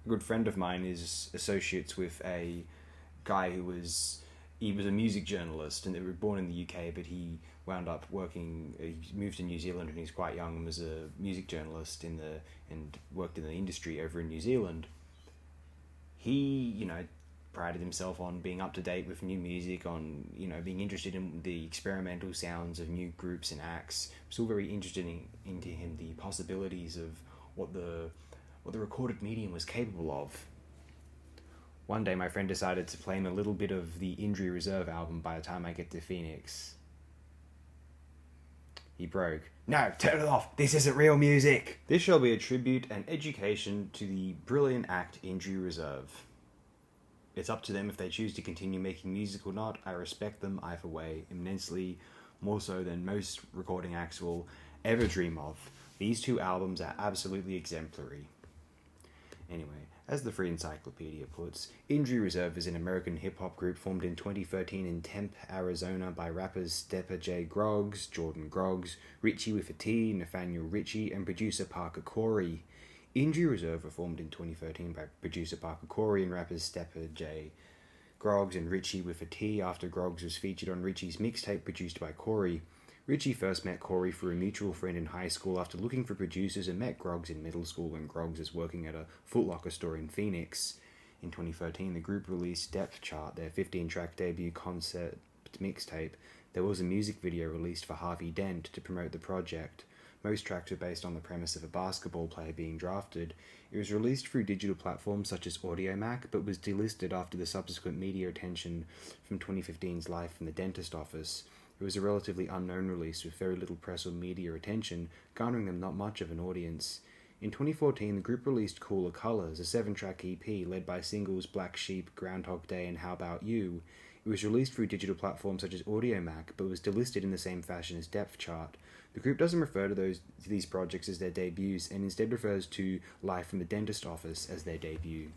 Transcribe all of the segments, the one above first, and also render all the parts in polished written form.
A good friend of mine is associates with a guy he was a music journalist, and they were born in the UK, but he wound up working. He moved to New Zealand when he was quite young and was a music journalist and worked in the industry over in New Zealand. He, prided himself on being up to date with new music, on being interested in the experimental sounds of new groups and acts. It was all very interesting into him, the possibilities of what the recorded medium was capable of. One day, my friend decided to play him a little bit of the Injury Reserve album, By the Time I Get to Phoenix. He broke. No, turn it off! This isn't real music! This shall be a tribute and education to the brilliant act Injury Reserve. It's up to them if they choose to continue making music or not. I respect them either way immensely, more so than most recording acts will ever dream of. These two albums are absolutely exemplary. Anyway, as the Free Encyclopedia puts, Injury Reserve is an American hip-hop group formed in 2013 in Tempe, Arizona by rappers Stepper J. Groggs, Jordan Groggs, Richie with a T, Nathaniel Richie, and producer Parker Corey. Injury Reserve were formed in 2013 by producer Parker Corey and rappers Stepper J. Groggs and Richie with a T after Groggs was featured on Richie's mixtape produced by Corey. Richie first met Corey through a mutual friend in high school after looking for producers and met Groggs in middle school when Groggs was working at a Foot Locker store in Phoenix. In 2013, the group released Depth Chart, their 15-track debut concept mixtape. There was a music video released for Harvey Dent to promote the project. Most tracks were based on the premise of a basketball player being drafted. It was released through digital platforms such as Audiomack, but was delisted after the subsequent media attention from 2015's Live from the Dentist Office. It was a relatively unknown release with very little press or media attention, garnering them not much of an audience. In 2014, the group released Cooler Colors, a 7-track EP led by singles Black Sheep, Groundhog Day, and How About You. It was released through digital platforms such as Audiomack, but was delisted in the same fashion as Depth Chart. The group doesn't refer to these projects as their debuts, and instead refers to Live from the Dentist Office as their debut.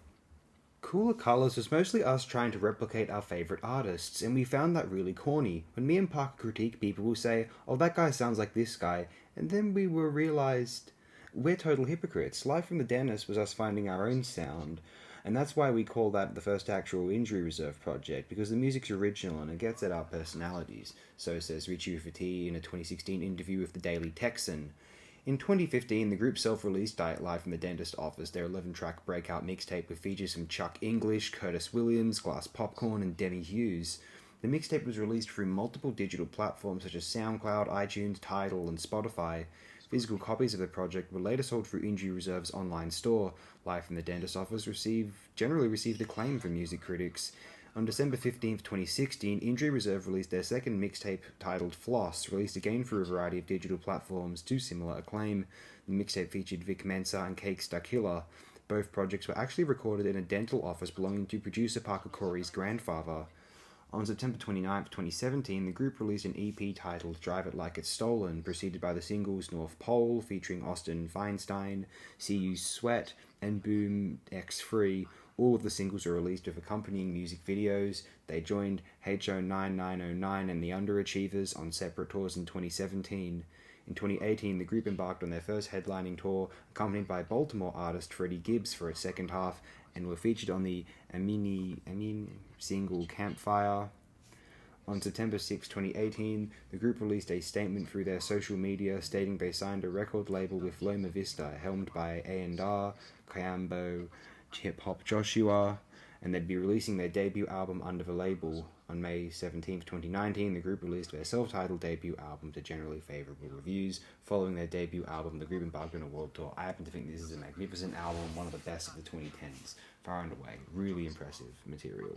Cooler Colors was mostly us trying to replicate our favourite artists, and we found that really corny. When me and Parker critique, people will say, oh, that guy sounds like this guy, and then we were realised we're total hypocrites. Live from the Dentist was us finding our own sound, and that's why we call that the first actual Injury Reserve project, because the music's original and it gets at our personalities. So says Richie with a T in a 2016 interview with the Daily Texan. In 2015, the group self-released Live from the Dentist Office, their 11-track breakout mixtape with features from Chuck English, Curtis Williams, Glass Popcorn, and Demi Hughes. The mixtape was released through multiple digital platforms such as SoundCloud, iTunes, Tidal, and Spotify. Physical copies of the project were later sold through Injury Reserve's online store. Live from the Dentist Office generally received acclaim from music critics. On December 15, 2016, Injury Reserve released their second mixtape titled Floss, released again through a variety of digital platforms to similar acclaim. The mixtape featured Vic Mensa and Cakes Da Killer. Both projects were actually recorded in a dental office belonging to producer Parker Corey's grandfather. On September 29, 2017, the group released an EP titled Drive It Like It's Stolen, preceded by the singles North Pole, featuring Austin Feinstein, See You Sweat, and Boom X Free. All of the singles were released with accompanying music videos. They joined HO9909 and the Underachievers on separate tours in 2017. In 2018, the group embarked on their first headlining tour, accompanied by Baltimore artist Freddie Gibbs for its second half, and were featured on the Amin single Campfire. On September 6, 2018, the group released a statement through their social media stating they signed a record label with Loma Vista, helmed by A&R, Kayambo, Hip Hop Joshua, and they'd be releasing their debut album under the label. On May 17, 2019, the group released their self-titled debut album to generally favourable reviews. Following their debut album, the group embarked on a world tour. I happen to think this is a magnificent album, one of the best of the 2010s, far and away. Really impressive material.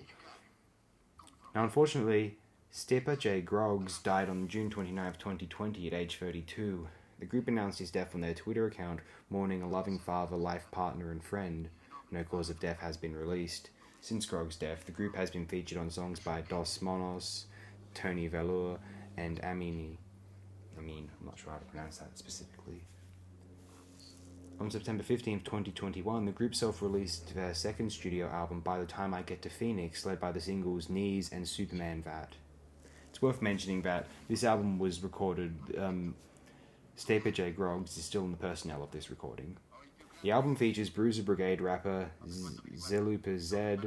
Now, unfortunately, Stepper J. Groggs died on June 29, 2020 at age 32. The group announced his death on their Twitter account, mourning a loving father, life partner, and friend. No cause of death has been released. Since Groggs' death, the group has been featured on songs by Dos Monos, Tony Velour, and Amini. I'm not sure how to pronounce that specifically. On September 15th, 2021, the group self-released their second studio album, By the Time I Get to Phoenix, led by the singles Knees and Superman Vat. It's worth mentioning that this album was recorded, Stepper J. Groggs is still in the personnel of this recording. The album features Bruiser Brigade rapper Zelupa Z,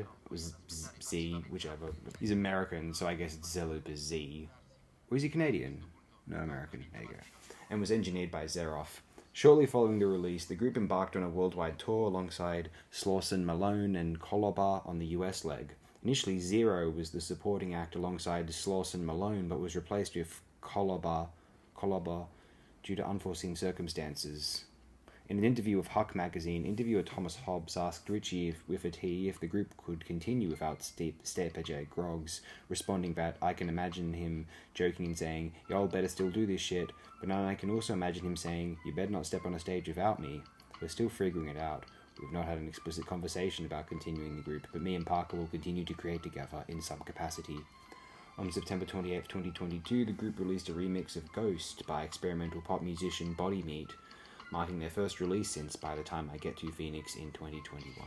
Z, whichever. He's American, so I guess it's Zelupa Z. Or is he Canadian? No, American. There you go. And was engineered by Zeroff. Shortly following the release, the group embarked on a worldwide tour alongside Slauson Malone and Kolobar on the US leg. Initially, Zero was the supporting act alongside Slauson Malone, but was replaced with Kolobar due to unforeseen circumstances. In an interview with Huck magazine, interviewer Thomas Hobbs asked Ritchie if the group could continue without Stepajay Groggs, responding that I can imagine him joking and saying, y'all better still do this shit, but now I can also imagine him saying, you better not step on a stage without me. We're still figuring it out. We've not had an explicit conversation about continuing the group, but me and Parker will continue to create together in some capacity. On September 28, 2022, the group released a remix of Ghost by experimental pop musician Body Meat, marking their first release since By the Time I Get to Phoenix in 2021.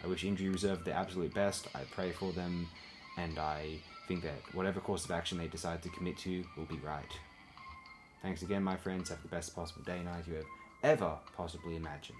I wish Injury Reserve the absolute best, I pray for them, and I think that whatever course of action they decide to commit to will be right. Thanks again, my friends, have the best possible day and night you have ever possibly imagined.